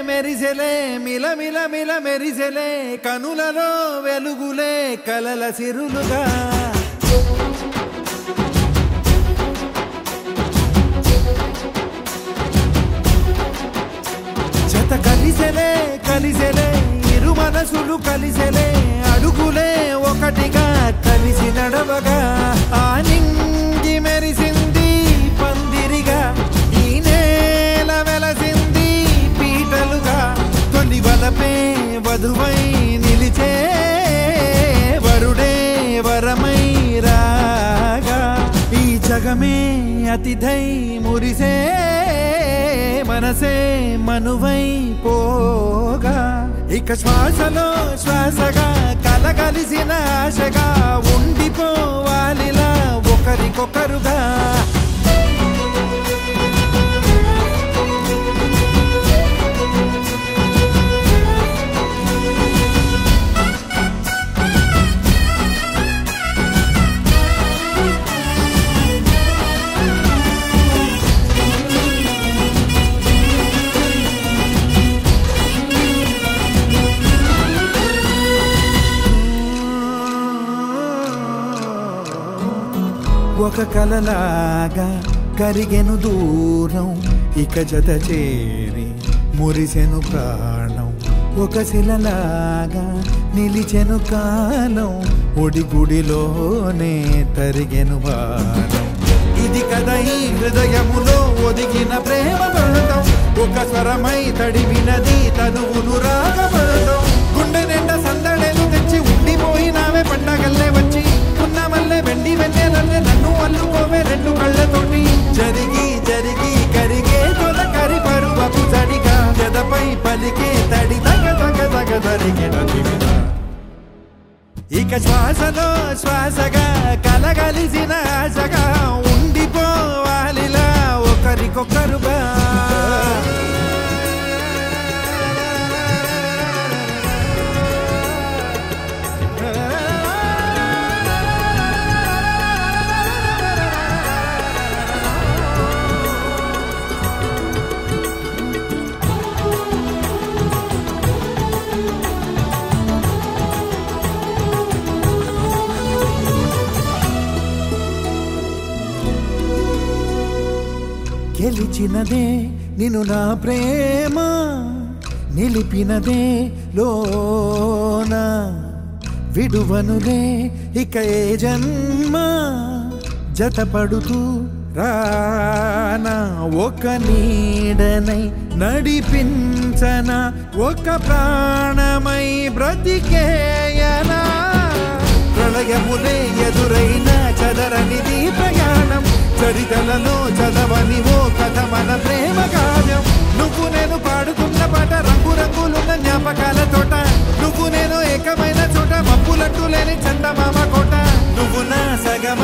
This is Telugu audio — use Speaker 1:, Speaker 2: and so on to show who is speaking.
Speaker 1: మెరిసెలే మిల మిల మిల మెరిసెలే కనులలో వెలుగులే కలల సిరులుగా జత కలిసెలే కలిసెలే ఇరు మనసులు కలిసెలే అడుగులే ఒకటిగా కలిసి నడవగా ఆ నింగి మెరిసింది పందిరిగా ఈ నేల వెలసింది పీటలుగా తొలి వలపే వధువై నిలిచే వరుడే వరమై రాగా ఈ జగమే అతిథై మురిసే మనసే మనువై పోగా ఇక శ్వాసలో శ్వాసగా కలగలిసిన ఆశగా ఉండిపోవాలిలా ఒకరికొకరుగా ఒక కలలాగా కరిగెను దూరం ఇక జత చేరి మురిసెను ప్రాణం ఒక శిలలాగా నిలిచెను కాలం ఒడిగుడిలోనే తరిగెను వారం ఇది కదా ఈ హృదయములో ఒదిగిన ప్రేమ పడటం ఒక స్వరమై తడివినది తనువును రాగపడటం గుండె నిండా సందడేలు తెచ్చి ఉండిపోయినావే పండగల్లే వచ్చి ఉన్న మల్లె వెండి వెన్నెలల్లే నన్ను అల్లుకోవే రెండు కళ్ళతోటి జరిగి జరిగి కరిగే తొలకరి పరువపు చడిగా జదపై పలికే తడి తగ తగ తగ జరిగిన దివిన ఇక శ్వాసలో శ్వాసగా కలగలిసిన ఆశగా ఉండిపోవాలిలా ఒకరికొకరుగా గెలిచినదే నిన్ను నా ప్రేమ నిలిపినదే లోన విడువనులే ఇక ఏ జన్మ జతపడుతూ రానా ఒక నీడనై నడిపించన ఒక ప్రాణమై బ్రతికేయనా ప్రళయములే ఎదురైన చదరనిది ప్రయాణం చరితలలో చదవని ఓ కథ మన ప్రేమ కావ్యం నువ్వు నేను పాడుతున్న పాట రంగు రంగులున్న జ్ఞాపకాల తోట నువ్వు నేను ఏకమైన చోట మబ్బులట్టు లేని చందమామ కోట నువ్వు నా సగమ